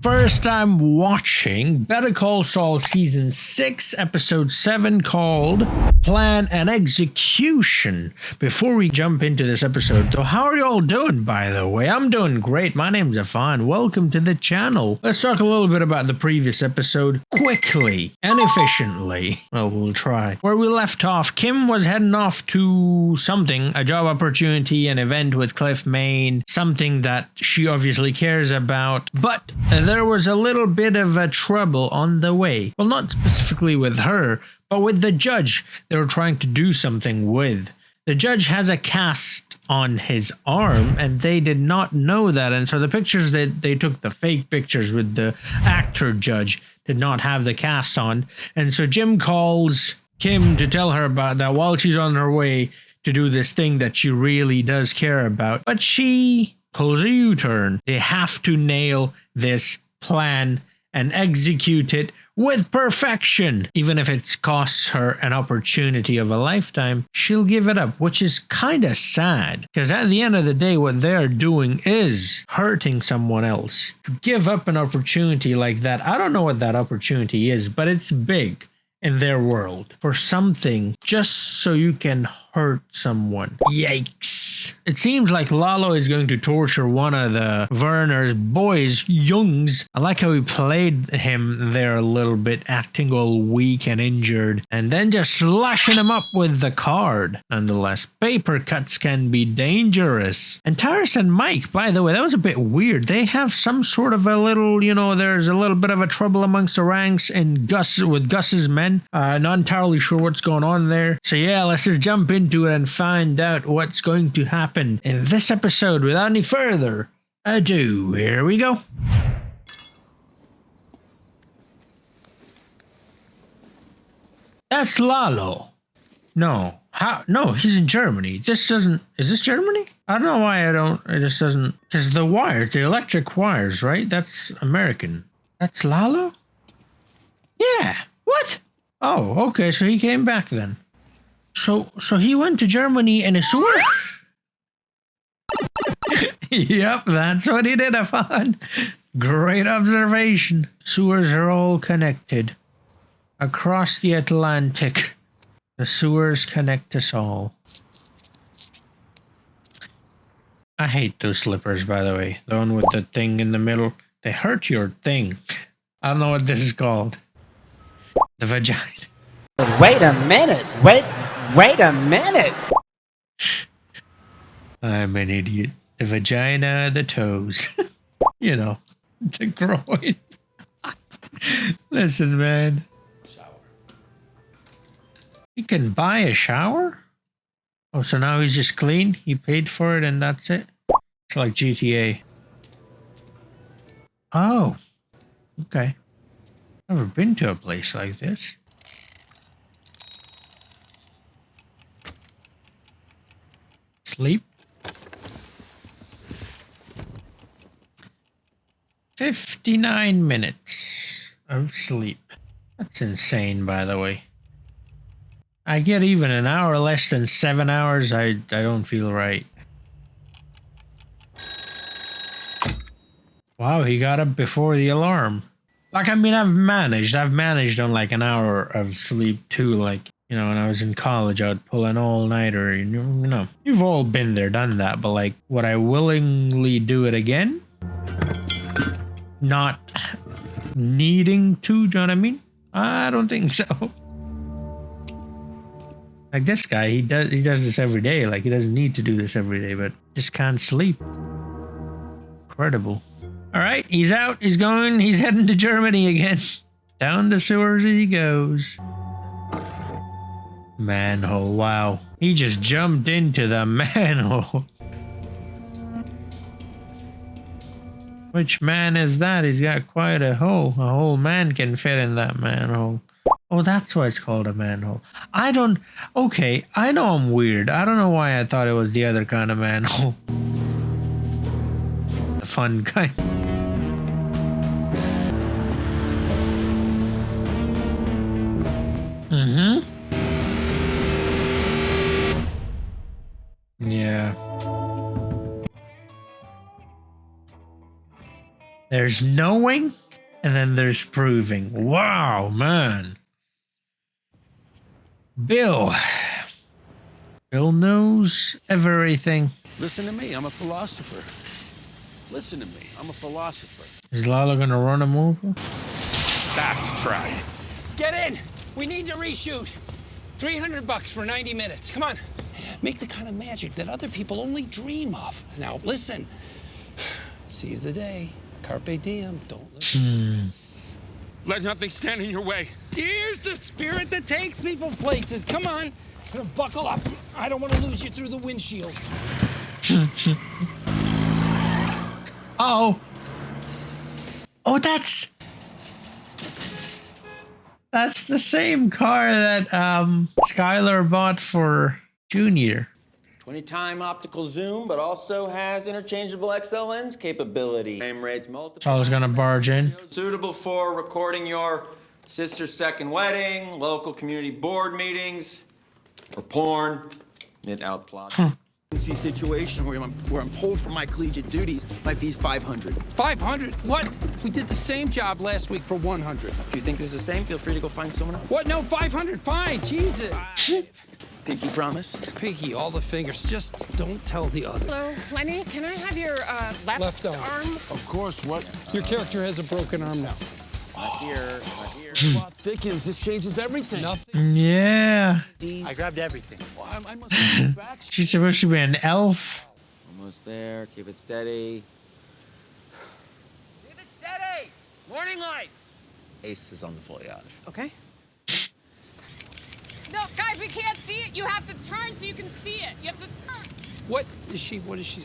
First time watching Better Call Saul Season 6, Episode 7, called Plan and Execution. Before we jump into this episode, though, how are you all doing, by the way? I'm doing great. My name's Affan. Welcome to the channel. Let's talk a little bit about the previous episode quickly and efficiently. Well, we'll try. Where we left off, Kim was heading off to something, a job opportunity, an event with Cliff Maine, something that she obviously cares about, but there was a little bit of a trouble on the way. Well, not specifically with her, but with the judge they were trying to do something with. The judge has a cast on his arm, and they did not know that. And so the pictures that they took, the fake pictures with the actor judge, did not have the cast on. And so Jim calls Kim to tell her about that while she's on her way to do this thing that she really does care about. But she pulls a U-turn. They have to nail this plan and execute it with perfection. Even if it costs her an opportunity of a lifetime, she'll give it up, which is kind of sad, because at the end of the day, what they're doing is hurting someone else. To give up an opportunity like that, I don't know what that opportunity is, but it's big in their world, for something just so you can hurt someone. Yikes. It seems like Lalo is going to torture one of the Werner's boys, Youngs. I like how he played him there a little bit, acting all weak and injured, and then just slashing him up with the card. Nonetheless, paper cuts can be dangerous. And Tyrus and Mike, by the way, that was a bit weird. They have some sort of a little, there's a little bit of a trouble amongst the ranks in with Gus's men. Not entirely sure what's going on there. So yeah, let's just jump into it and find out what's going to happen in this episode without any further ado. Here we go. That's Lalo. No. How? No, he's in Germany. This doesn't... Is this Germany? I don't know why it just doesn't... Because the wires, the electric wires, right? That's American. That's Lalo? Yeah. What? Oh, okay, so he came back then. So he went to Germany in a sewer? Yep, that's what he did, Affan. Great observation. Sewers are all connected. Across the Atlantic, the sewers connect us all. I hate those slippers, by the way. The one with the thing in the middle. They hurt your thing. I don't know what this is called. The vagina. Wait a minute. Wait a minute. I'm an idiot. The vagina, the toes. The groin. Listen, man. Shower. You can buy a shower? Oh, so now he's just clean? He paid for it and that's it? It's like GTA. Oh. Okay. Never been to a place like this. Sleep. 59 minutes of sleep. That's insane, by the way. I get even an hour less than 7 hours. I don't feel right. Wow, he got up before the alarm. Like, I mean, I've managed on like an hour of sleep too. Like, when I was in college, I would pull an all-nighter. You've all been there, done that. But like, would I willingly do it again? Not needing to, do you know what I mean? I don't think so. Like this guy, he does this every day. Like, he doesn't need to do this every day, but just can't sleep. Incredible. All right, he's out. He's going. He's heading to Germany again. Down the sewers he goes. Manhole. Wow. He just jumped into the manhole. Which man is that? He's got quite a hole. A whole man can fit in that manhole. Oh, that's why it's called a manhole. Okay, I know I'm weird. I don't know why I thought it was the other kind of manhole. The fun kind. Yeah. There's knowing, and then there's proving. Wow, man. Bill. Bill knows everything. Listen to me, I'm a philosopher. Listen to me, I'm a philosopher. Is Lala gonna run him over? That's tried. Get in! We need to reshoot. $300 for 90 minutes. Come on. Make the kind of magic that other people only dream of. Now, listen. Seize the day. Carpe diem. Don't listen. Let nothing stand in your way. Here's the spirit that takes people places. Come on. Gonna buckle up. I don't want to lose you through the windshield. Uh-oh. Oh, that's the same car that Skylar bought for Junior. 20-time optical zoom, but also has interchangeable XL lens capability. Frame rates multiple. So I was gonna barge in. Suitable for recording your sister's second wedding, local community board meetings, or porn. It outplots. Situation where I'm pulled from my collegiate duties, my fee's $500. 500? What? We did the same job last week for 100. If you think this is the same, feel free to go find someone else. What? No, 500. Fine. Jesus. Pinky promise? Piggy, all the fingers. Just don't tell the others. Hello, Lenny, can I have your left arm? Of course, what? Your character has a broken arm now. Not here, not here. Plot thickens, this changes everything. Nothing. Yeah. I grabbed everything. Well, I must have back. She's supposed to be an elf. Almost there, keep it steady. Keep it steady! Morning light! Ace is on the foliage. Okay. No, guys, we can't see it. You have to turn so you can see it. You have to turn. What is she? What is she?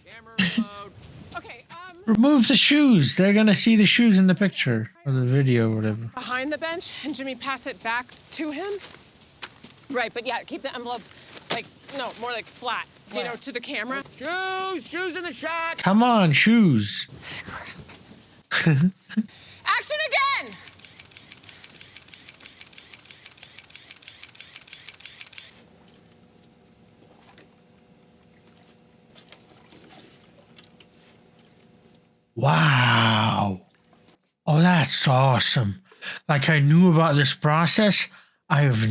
Camera mode. Okay, Remove the shoes. They're gonna see the shoes in the picture or the video or whatever. behind the bench, and Jimmy pass it back to him. Right, but yeah, keep the envelope, like, no, more like flat, you know, to the camera. Shoes in the shot. Come on, shoes. Action again! Wow. Oh, that's awesome. Like I knew about this process. I have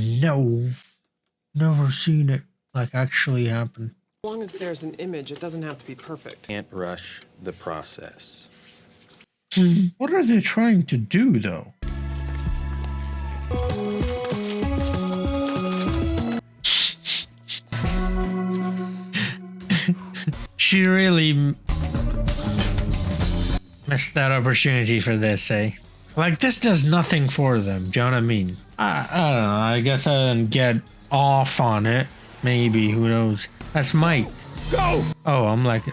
never seen it like actually happen. As long as there's an image, it doesn't have to be perfect. Can't rush the process. What are they trying to do though? She really missed that opportunity for this, eh? Like, this does nothing for them, do you know what I mean? I don't know, I guess I didn't get off on it. Maybe, who knows? That's Mike. Go! Oh, I'm like...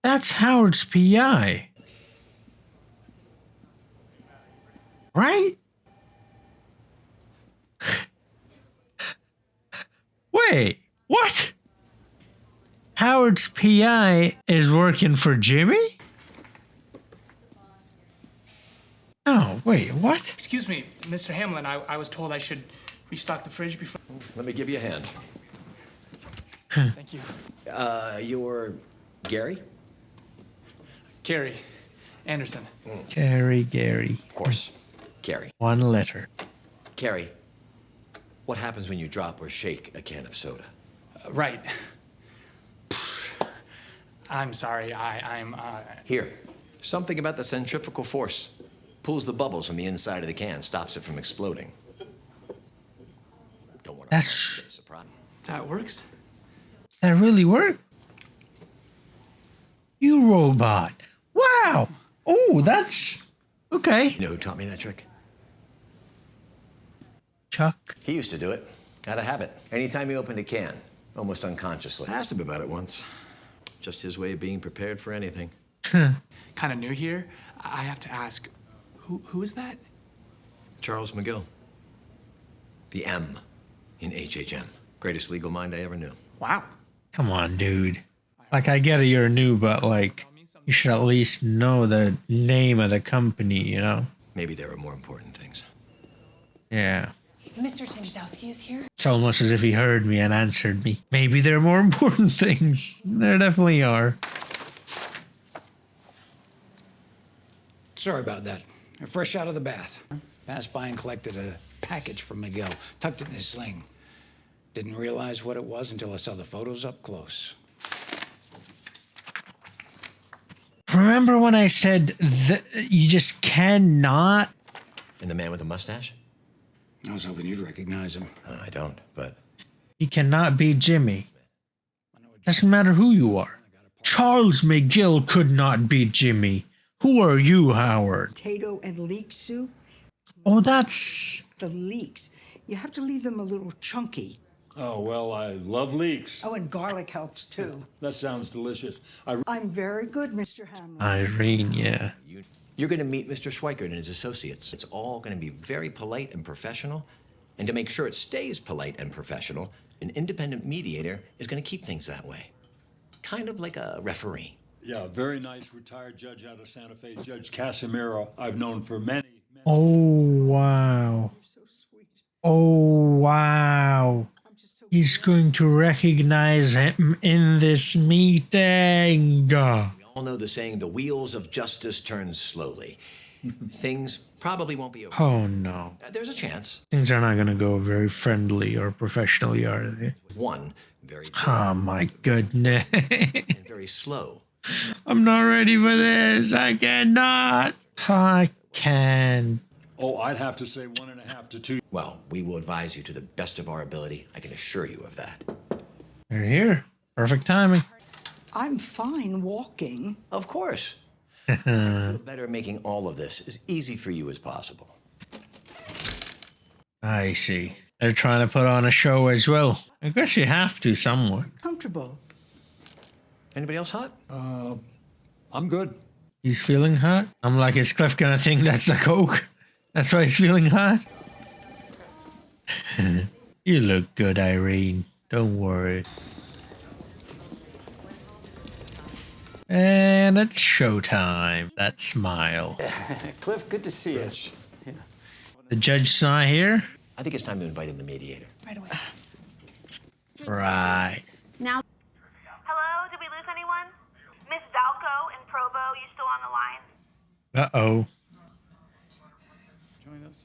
That's Howard's PI. Right? Wait, what? Howard's PI is working for Jimmy? Oh, wait, what? Excuse me, Mr. Hamlin, I was told I should restock the fridge before... Let me give you a hand. Thank you. You're Gary? Gary Anderson. Gary. Of course, Gary. One letter. Gary, what happens when you drop or shake a can of soda? Right. I'm sorry, I'm... Here, something about the centrifugal force. Pulls the bubbles from the inside of the can, stops it from exploding. Don't want to... That's... It's a problem. That works? That really worked? You robot. Wow. Oh, that's... Okay. You know who taught me that trick? Chuck. He used to do it. Out of habit. Anytime he opened a can, almost unconsciously. I asked him about it once. Just his way of being prepared for anything. Kind of new here. I have to ask, who is that? Charles McGill. The M in HHM. Greatest legal mind I ever knew. Wow. Come on, dude. Like, I get it, you're new, but, like, you should at least know the name of the company, you know? Maybe there are more important things. Yeah. Mr. Tandowski is here. It's almost as if he heard me and answered me. Maybe there are more important things. There definitely are. Sorry about that. Fresh out of the bath. Passed by and collected a package from Miguel. Tucked it in his sling. Didn't realize what it was until I saw the photos up close. Remember when I said that you just cannot? And the man with the mustache? I was hoping you'd recognize him. I don't, but... You cannot be Jimmy. Doesn't matter who you are. Charles McGill could not be Jimmy. Who are you, Howard? Potato and leek soup? Oh, that's... The leeks. You have to leave them a little chunky. Oh, well, I love leeks. Oh, and garlic helps too. That sounds delicious. I'm very good, Mr. Hamlin. Irene, yeah. You're going to meet Mr. Schweikert and his associates. It's all going to be very polite and professional. And to make sure it stays polite and professional, an independent mediator is going to keep things that way. Kind of like a referee. Yeah, very nice retired judge out of Santa Fe, Judge Casimiro. I've known for many. Oh, wow. Oh, wow. He's going to recognize him in this meeting. We all know the saying, the wheels of justice turn slowly. Things probably won't be over. Oh, no. There's a chance. Things are not going to go very friendly or professionally, are they? One, very big, Oh, my goodness. and very slow. I'm not ready for this. I cannot. I can't. Oh, I'd have to say 1.5 to 2. Well, we will advise you to the best of our ability. I can assure you of that. They're here. Perfect timing. I'm fine walking. Of course. I feel better making all of this as easy for you as possible. I see. They're trying to put on a show as well. I guess you have to somewhat. Comfortable. Anybody else hot? I'm good. He's feeling hot? I'm like, is Cliff gonna think that's the coke? That's why he's feeling hot? You look good, Irene. Don't worry. And it's showtime. That smile. Cliff, good to see you. Yeah. The judge's not here? I think it's time to invite in the mediator. Right away. Right. Now. Hello, did we lose anyone? Miss Dalco in Provo, you still on the line? Uh-oh. Join us.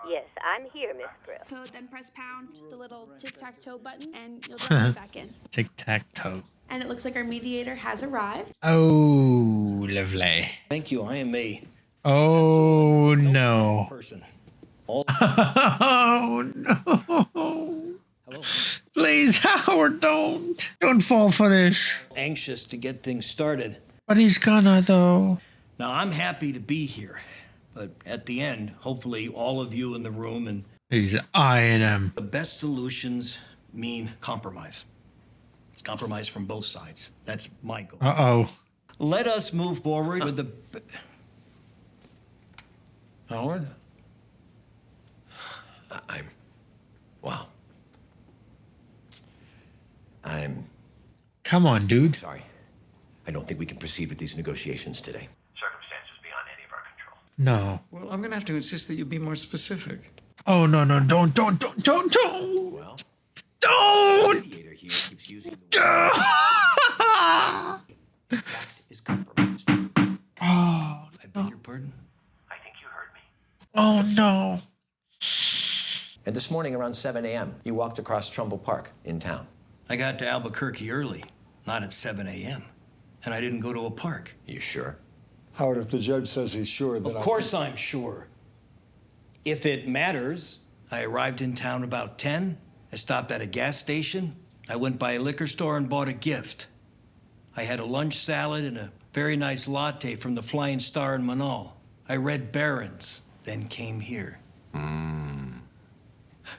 Yes, I'm here, Miss Brill. Code, then press pound, the little tic-tac-toe button, and you'll drop it back in. Tic-tac-toe. And it looks like our mediator has arrived. Oh, lovely. Thank you. I am a Oh, no. person. Oh, no. Hello. Please, Howard, don't. Don't fall for this. Anxious to get things started. But he's gonna, though. Now, I'm happy to be here. But at the end, hopefully all of you in the room and He's eyeing him. the best solutions mean compromise. It's compromise from both sides. That's my goal. Uh-oh. Let us move forward with the... Howard? Wow. I'm Come on, dude. sorry. I don't think we can proceed with these negotiations today. No. Well, I'm going to have to insist that you be more specific. Oh, no, no, don't. Well, Don't! mediator here keeps using the word in fact is compromised. Oh, I beg your pardon? oh, no. And this morning around 7 a.m., you walked across Trumbull Park in town. I got to Albuquerque early, not at 7 a.m. And I didn't go to a park. You sure? Howard, if the judge says he's sure, then Of course I'm sure. If it matters, I arrived in town about 10. I stopped at a gas station. I went by a liquor store and bought a gift. I had a lunch salad and a very nice latte from the Flying Star in Manal. I read Barron's, then came here.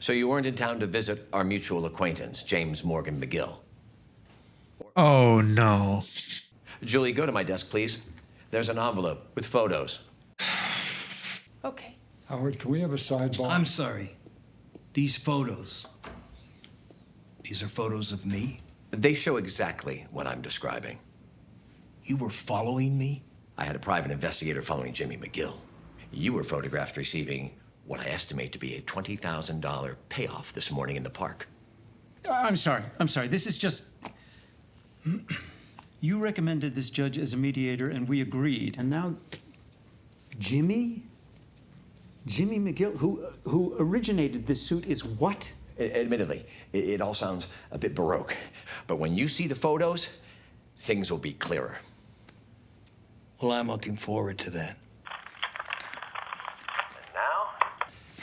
So you weren't in town to visit our mutual acquaintance, James Morgan McGill. Oh, no. Julie, go to my desk, please. There's an envelope with photos. Okay. Howard, can we have a sidebar? I'm sorry. These photos. These are photos of me? They show exactly what I'm describing. You were following me? I had a private investigator following Jimmy McGill. you were photographed receiving what I estimate to be a $20,000 payoff this morning in the park. I'm sorry. This is just... You recommended this judge as a mediator, and we agreed. And now, Jimmy McGill, who originated this suit, is what? Admittedly, it all sounds a bit baroque. But when you see the photos, things will be clearer. Well, I'm looking forward to that. And now,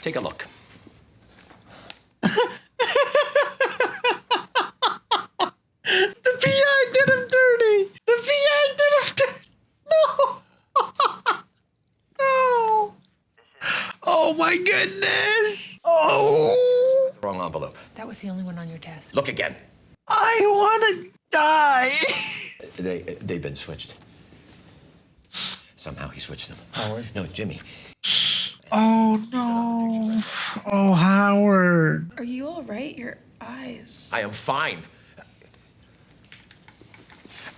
take a look. The PI did him dirty. The PI did him dirty. No. No. Oh my goodness. Oh. Wrong envelope. That was the only one on your desk. Look again. I want to die. They've been switched. Somehow he switched them. Howard? No, Jimmy. Oh no. Oh, Howard. Are you all right? Your eyes. I am fine.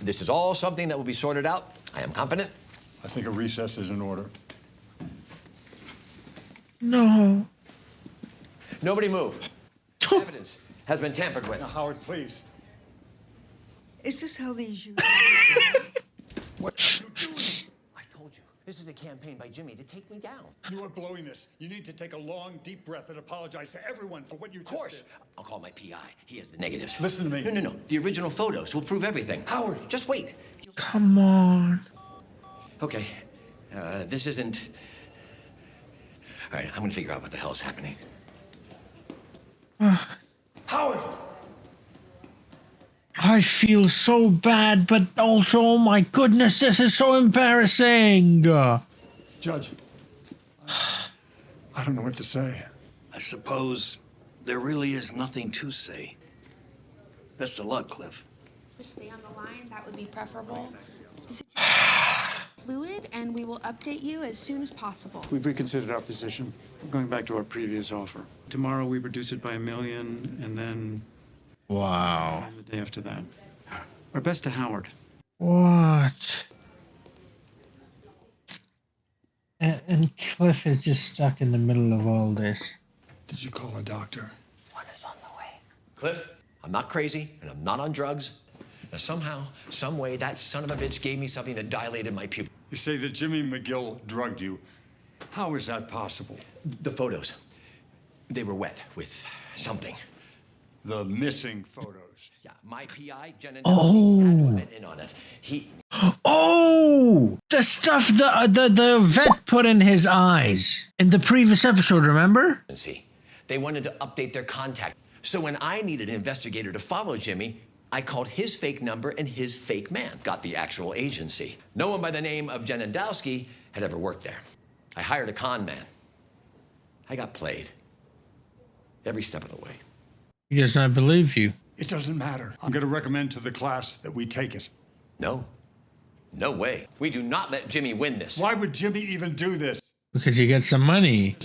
This is all something that will be sorted out. I am confident. I think a recess is in order. No. Nobody move. Evidence has been tampered with. Now, Howard, please. Is this how these use? What are you doing? I told you, this is a campaign by Jimmy to take me down. You are blowing this. You need to take a long, deep breath and apologize to everyone for what you just did. Of course. I'll call my PI. He has the negatives. Listen to me. No. The original photos will prove everything. Howard, just wait. Come on. Okay. This isn't... All right, I'm gonna figure out what the hell is happening. Howard! I feel so bad, but also, oh my goodness, this is so embarrassing. Judge, I don't know what to say. I suppose there really is nothing to say. Best of luck, Cliff. Stay on the line. That would be preferable. Fluid, and we will update you as soon as possible. We've reconsidered our position. We're going back to our previous offer. Tomorrow we reduce it by $1 million, and then... Wow. The day after that. Our best to Howard. What? And Cliff is just stuck in the middle of all this. Did you call a doctor? One is on the way. Cliff, I'm not crazy, and I'm not on drugs. Now, somehow, some way, that son of a bitch gave me something that dilated my pupil. You say that Jimmy McGill drugged you. How is that possible? The photos. They were wet with something. The missing photos. Yeah, my PI, Jen and Oh. went in on it. Oh, the stuff the vet put in his eyes in the previous episode, remember? See, they wanted to update their contact. So when I needed an investigator to follow Jimmy, I called his fake number and his fake man. Got the actual agency. No one by the name of Jenendowski had ever worked there. I hired a con man. I got played. Every step of the way. He does not believe you. It doesn't matter. I'm going to recommend to the class that we take it. No. No way. We do not let Jimmy win this. Why would Jimmy even do this? Because he gets some money.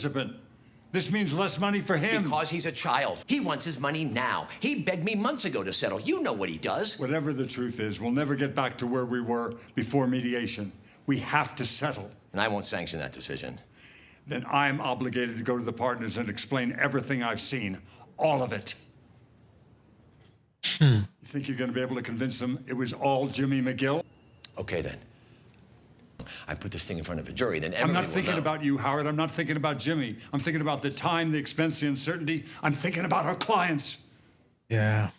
This means less money for him. Because he's a child. He wants his money now. He begged me months ago to settle. You know what he does. Whatever the truth is, we'll never get back to where we were before mediation. We have to settle. And I won't sanction that decision. Then I'm obligated to go to the partners and explain everything I've seen. All of it. You think you're going to be able to convince them it was all Jimmy McGill? Okay, then. I put this thing in front of a jury, then I'm everybody not thinking will know. about you, Howard. I'm not thinking about Jimmy. I'm thinking about the time, the expense, the uncertainty. I'm thinking about our clients. Yeah,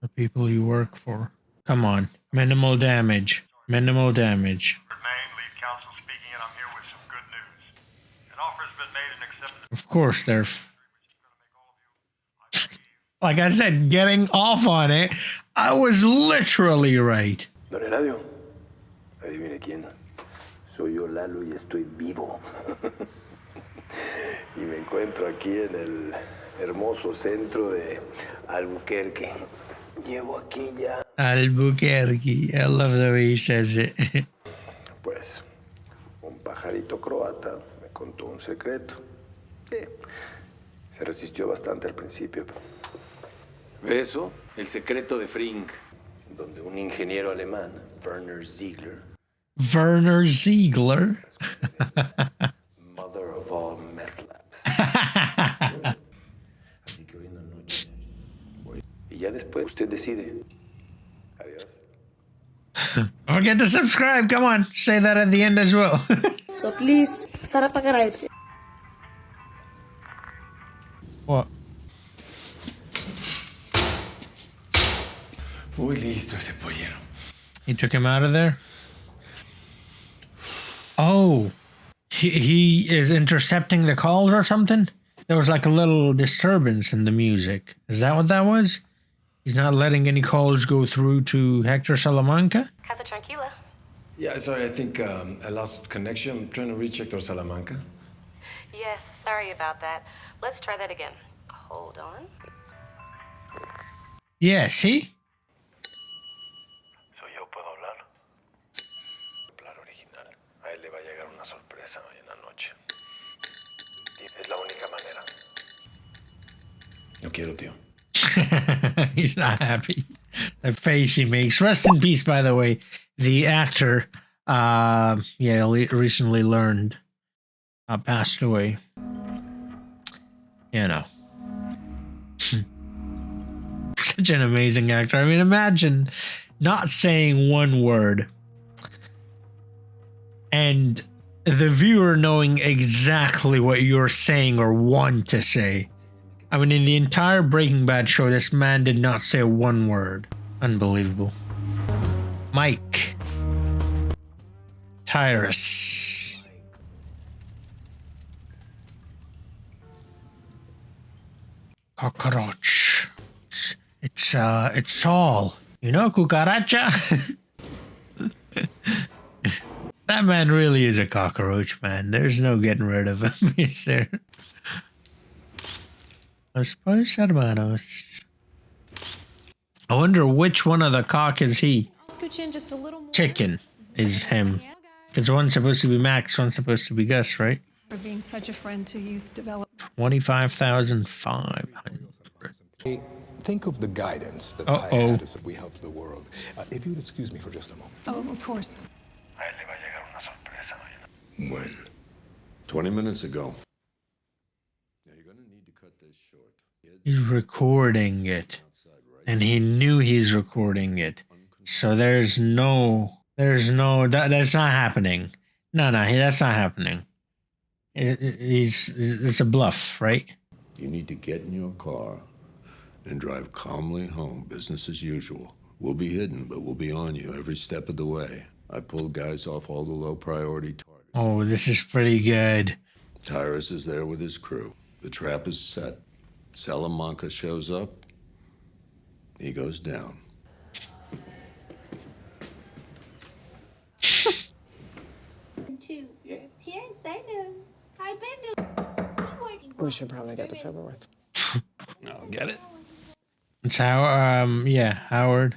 the people you work for. Come on, minimal damage. Minimal damage. Lead counsel speaking, and I'm here with some good news. An offer has been made and accepted. Of course, they're... Like I said, getting off on it, I was literally right. Don Eladio, adivine quién. Soy yo, Lalo, y estoy vivo. Y me encuentro aquí en el hermoso centro de Albuquerque. Llevo aquí ya. Albuquerque. I love the way he says it. Pues, un pajarito croata me contó un secreto. Se resistió bastante al principio. ¿Eso? El secreto de Frink, donde un ingeniero alemán, Werner Ziegler, después usted decide. Adiós. Don't forget to subscribe. Come on, say that at the end as well. So please, Sarah Pagarite. What? Muy listo ese pollero. He took him out of there? Oh, he is intercepting the calls or something? There was like a little disturbance in the music. Is that what that was? He's not letting any calls go through to Hector Salamanca? Casa Tranquila. Yeah, sorry, I think I lost connection. I'm trying to reach Hector Salamanca. Yes, sorry about that. Let's try that again. Hold on. Yeah, see? Soy yo, ¿puedo hablar? Hablar original. A él le va a llegar una sorpresa hoy en la noche. Es la única manera. No quiero, tío. He's not happy. The face he makes. Rest in peace, by the way. The actor, recently learned, passed away. You know. Such an amazing actor. I mean, imagine not saying one word and the viewer knowing exactly what you're saying or want to say. I mean, in the entire Breaking Bad show, this man did not say one word. Unbelievable. Mike. Tyrus. Cockroach. It's Saul. You know, cucaracha? That man really is a cockroach, man. There's no getting rid of him, is there? Los hermanos. I wonder which one of the cock is he. Scooch in just a little more. Chicken is him. Because one's supposed to be Max, one's supposed to be Gus, right? For being such a friend to youth development. 25,500. Think of the guidance that I had as we helped the world. If you'd excuse me for just a moment. Oh, of course. When? 20 minutes ago. He's recording it. And he knew he's recording it. So that's not happening. No, that's not happening. It's a bluff, right? You need to get in your car and drive calmly home, business as usual. We'll be hidden, but we'll be on you every step of the way. I pulled guys off all the low-priority targets. Oh, this is pretty good. Tyrus is there with his crew. The trap is set. Salamanca shows up. He goes down. We should probably get this over with. No, get it? It's Howard. Howard.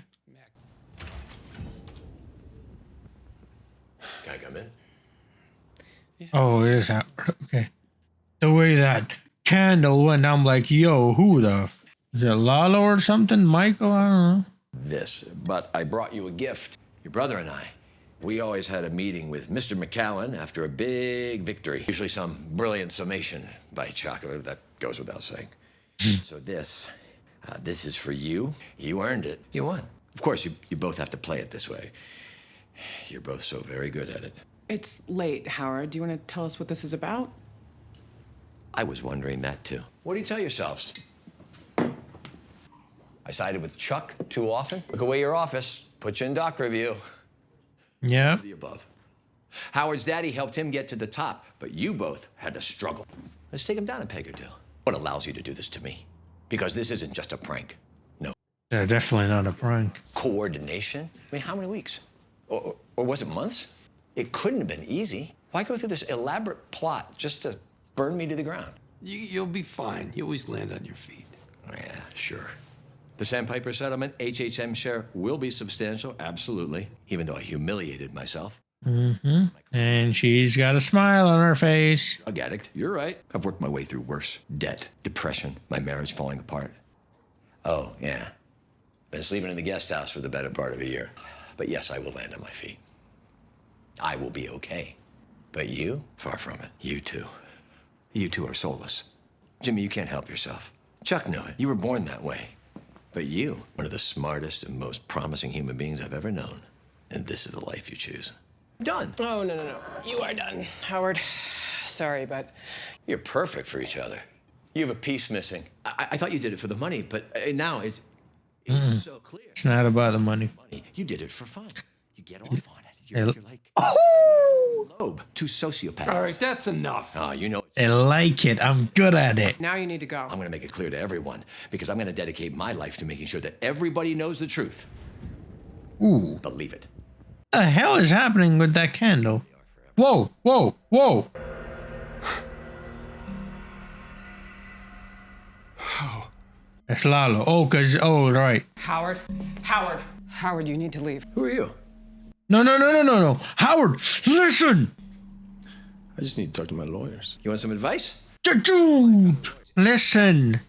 Can I come in? Oh, it is Howard. Okay. The way that candle went, I'm like, yo, who the? Is it Lalo or something? Michael? I don't know. This, but I brought you a gift. Your brother and I, we always had a meeting with Mr. McCowan after a big victory. Usually some brilliant summation by chocolate. That goes without saying. So this is for you. You earned it. You won. Of course, you both have to play it this way. You're both so very good at it. It's late, Howard. Do you want to tell us what this is about? I was wondering that, too. What do you tell yourselves? I sided with Chuck too often. Took away your office, put you in doc review. Yeah. The above. Howard's daddy helped him get to the top, but you both had to struggle. Let's take him down a peg or two. What allows you to do this to me? Because this isn't just a prank. No. Yeah, definitely not a prank. Coordination? I mean, how many weeks? Or was it months? It couldn't have been easy. Why go through this elaborate plot just to burn me to the ground? You'll be fine. You always land on your feet. Yeah, sure. The Sandpiper settlement, HHM share will be substantial, absolutely, even though I humiliated myself. Mm-hmm. And she's got a smile on her face. Drug addict, you're right. I've worked my way through worse. Debt, depression, my marriage falling apart. Oh, yeah. Been sleeping in the guest house for the better part of a year. But yes, I will land on my feet. I will be okay. But you, far from it. You too. You two are soulless. Jimmy, you can't help yourself. Chuck knew it. You were born that way. But you, one of the smartest and most promising human beings I've ever known. And this is the life you choose. Done. Oh, no, no, no. You are done, Howard. Sorry, but... You're perfect for each other. You have a piece missing. I thought you did it for the money, but now it's so clear. It's not about the money. You did it for fun. You get off on it. You're like lobe to sociopaths. All right, that's enough. Oh, you know. I like it. I'm good at it. Now you need to go. I'm going to make it clear to everyone because I'm going to dedicate my life to making sure that everybody knows the truth. Ooh. Believe it. What the hell is happening with that candle? Whoa, whoa, whoa. That's Lalo. Oh, right. Howard, you need to leave. Who are you? No. Howard, listen. I just need to talk to my lawyers. You want some advice? Dude, listen.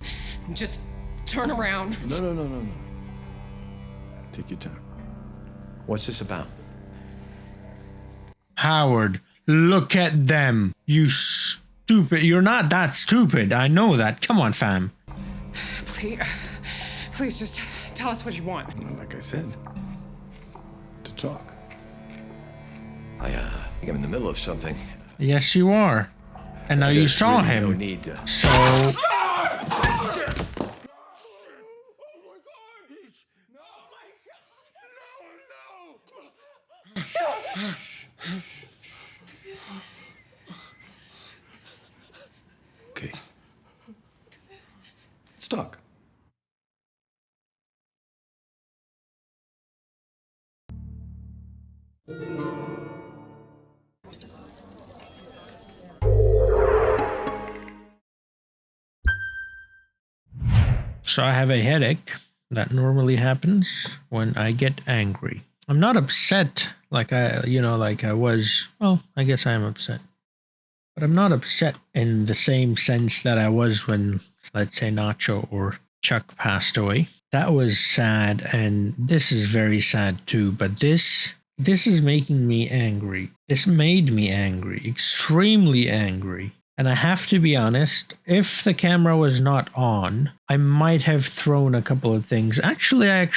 Just turn around. No. Take your time. What's this about? Howard, look at them. You stupid. You're not that stupid. I know that. Come on, fam. Please just tell us what you want. Like I said, to talk. I think I'm in the middle of something. Yes, you are. And now you saw him. No need to. So... Okay. Let's talk. So I have a headache. That normally happens when I get angry. I'm not upset like I was. Well, I guess I am upset. But I'm not upset in the same sense that I was when, let's say, Nacho or Chuck passed away. That was sad, and this is very sad too, but this is making me angry. This made me angry, extremely angry. And I have to be honest, if the camera was not on, I might have thrown a couple of things. Actually, I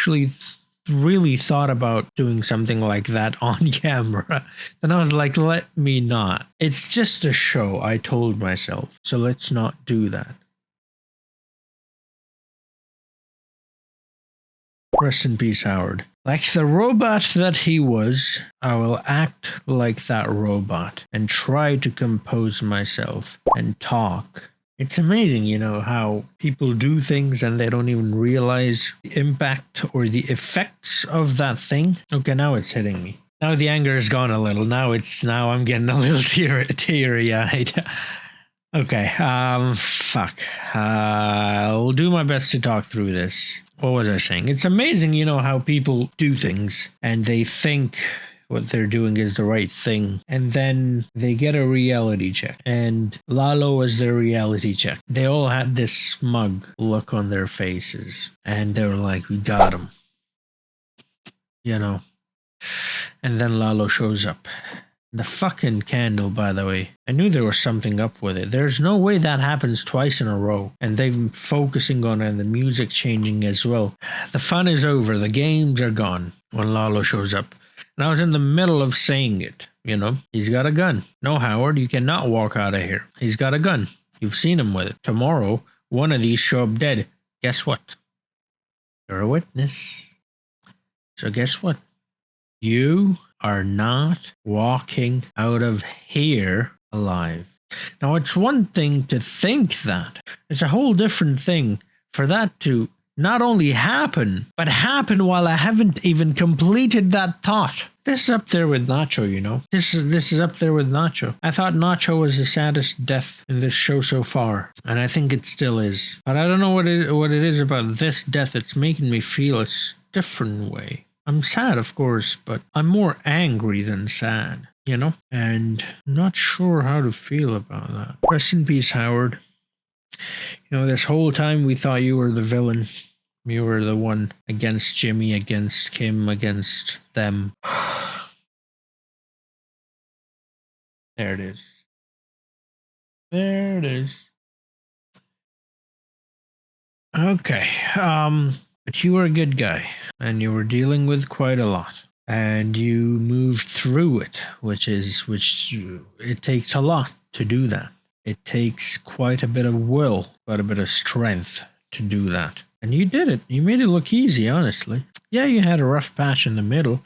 really thought about doing something like that on camera. Then I was like, let me not. It's just a show, I told myself. So let's not do that. Rest in peace, Howard. Like the robot that he was, I will act like that robot and try to compose myself and talk. It's amazing, how people do things and they don't even realize the impact or the effects of that thing. Okay, now it's hitting me. Now the anger is gone a little. Now I'm getting a little teary-eyed. Okay, fuck. I'll do my best to talk through this. What was I saying? It's amazing, how people do things and they think what they're doing is the right thing. And then they get a reality check. And Lalo was their reality check. They all had this smug look on their faces. And they were like, we got him. And then Lalo shows up. The fucking candle, by the way. I knew there was something up with it. There's no way that happens twice in a row. And they've been focusing on it and the music's changing as well. The fun is over. The games are gone when Lalo shows up. And I was in the middle of saying it, He's got a gun. No, Howard, you cannot walk out of here. He's got a gun. You've seen him with it. Tomorrow, one of these show up dead. Guess what? You're a witness. So guess what? You are not walking out of here alive. Now, it's one thing to think that. It's a whole different thing for that to not only happen, but happen while I haven't even completed that thought. This is up there with Nacho, This is up there with Nacho. I thought Nacho was the saddest death in this show so far, and I think it still is. But I don't know what it is about this death. It's making me feel a different way. I'm sad, of course, but I'm more angry than sad, And I'm not sure how to feel about that. Rest in peace, Howard. This whole time we thought you were the villain. You were the one against Jimmy, against Kim, against them. There it is. There it is. Okay. But you were a good guy, and you were dealing with quite a lot. And you moved through it, which it takes a lot to do that. It takes quite a bit of will, quite a bit of strength to do that. And you did it. You made it look easy, honestly. Yeah, you had a rough patch in the middle.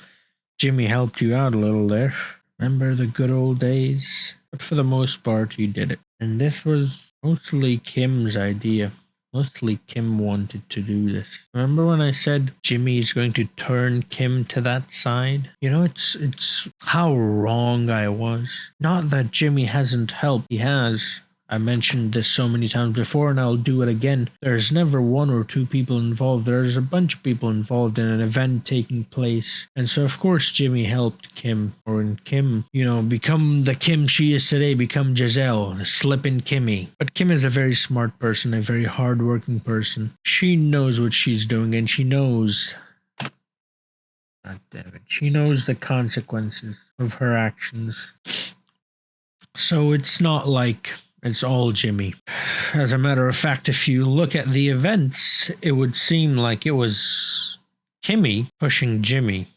Jimmy helped you out a little there. Remember the good old days? But for the most part, you did it. And this was mostly Kim's idea. Mostly Kim wanted to do this. Remember when I said Jimmy is going to turn Kim to that side? You know, it's how wrong I was. Not that Jimmy hasn't helped. He has. I mentioned this so many times before, and I'll do it again. There's never one or two people involved. There's a bunch of people involved in an event taking place. And so, of course, Jimmy helped Kim. Or in Kim, you know, become the Kim she is today, become Giselle, the slippin' Kimmy. But Kim is a very smart person, a very hardworking person. She knows what she's doing, and she knows... God damn it. She knows the consequences of her actions. So it's not like... it's all Jimmy. As a matter of fact, if you look at the events, it would seem like it was Kimmy pushing Jimmy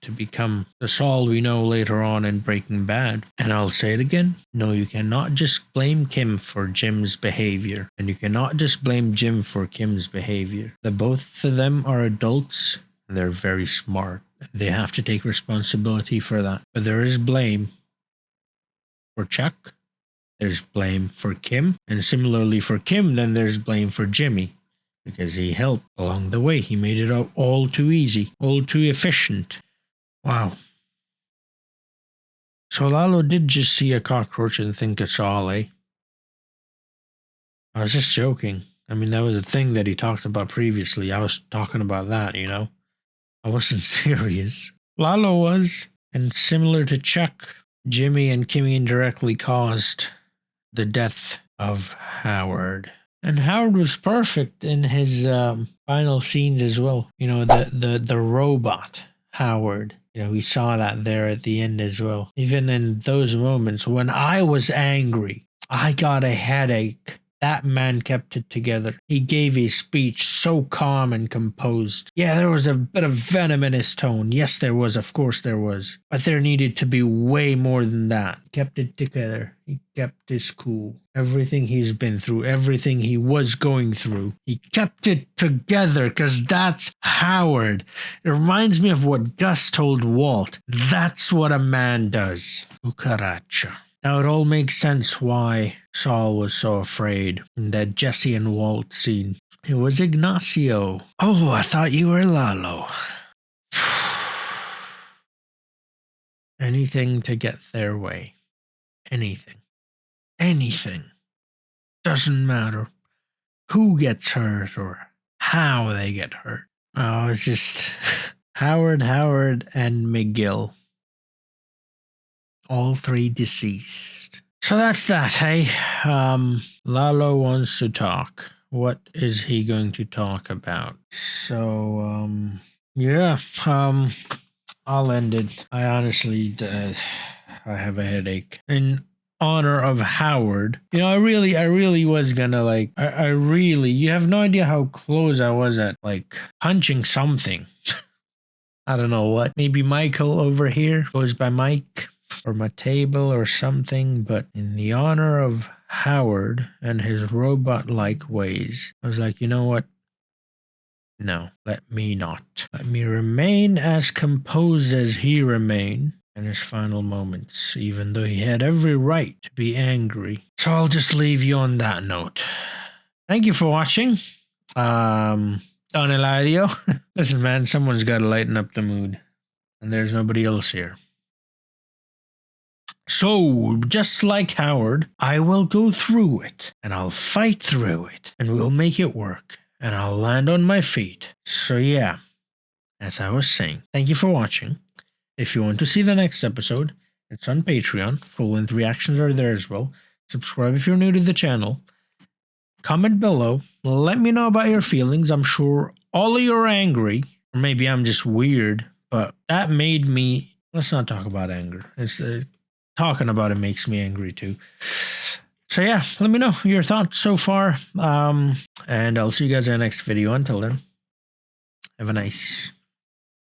to become the Saul we know later on in Breaking Bad. And I'll say it again. No, you cannot just blame Kim for Jim's behavior. And you cannot just blame Jim for Kim's behavior. The both of them are adults, and they're very smart. They have to take responsibility for that. But there is blame for Chuck. There's blame for Kim, and similarly for Kim, then there's blame for Jimmy, because he helped along the way. He made it all too easy, all too efficient. Wow. So Lalo did just see a cockroach and think it's Saul, eh? I was just joking. I mean, that was a thing that he talked about previously. I was talking about that, you know? I wasn't serious. Lalo was, and similar to Chuck, Jimmy and Kimmy indirectly caused the death of Howard. And Howard was perfect in his final scenes as well. You know, the robot Howard. You know, we saw that there at the end as well. Even in those moments when I was angry, I got a headache. That man kept it together. He gave a speech so calm and composed. Yeah, there was a bit of venom in his tone. Yes, there was. Of course there was. But there needed to be way more than that. Kept it together. He kept his cool. Everything he's been through, everything he was going through, he kept it together because that's Howard. It reminds me of what Gus told Walt. That's what a man does. Cucaracha. Now it all makes sense why Saul was so afraid in that Jesse and Walt scene. It was Ignacio. Oh, I thought you were Lalo. Anything to get their way. Anything. Anything. Doesn't matter who gets hurt or how they get hurt. Oh, it's just Howard, and McGill. All three deceased. So that's that, hey? Lalo wants to talk. What is he going to talk about? So, yeah, I'll end it. I honestly, I have a headache. In honor of Howard, you know, I really was gonna, like, I really, you have no idea how close I was at, like, punching something. I don't know what. Maybe Michael over here goes by Mike. Or my table or something, but in the honor of Howard and his robot-like ways, I was like, you know what? No, let me not. Let me remain as composed as he remained in his final moments, even though he had every right to be angry. So I'll just leave you on that note. Thank you for watching. Don Eladio. Listen, man, someone's got to lighten up the mood, and there's nobody else here. So, just like Howard, I will go through it, and I'll fight through it, and we'll make it work, and I'll land on my feet. So yeah, as I was saying, thank you for watching. If you want to see the next episode, it's on Patreon. Full-length reactions are there as well. Subscribe if you're new to the channel. Comment below. Let me know about your feelings. I'm sure all of you are angry, or maybe I'm just weird, but that made me... Let's not talk about anger. It's talking about it makes me angry too. So yeah, let me know your thoughts so far. And I'll see you guys in the next video. Until then. Have a nice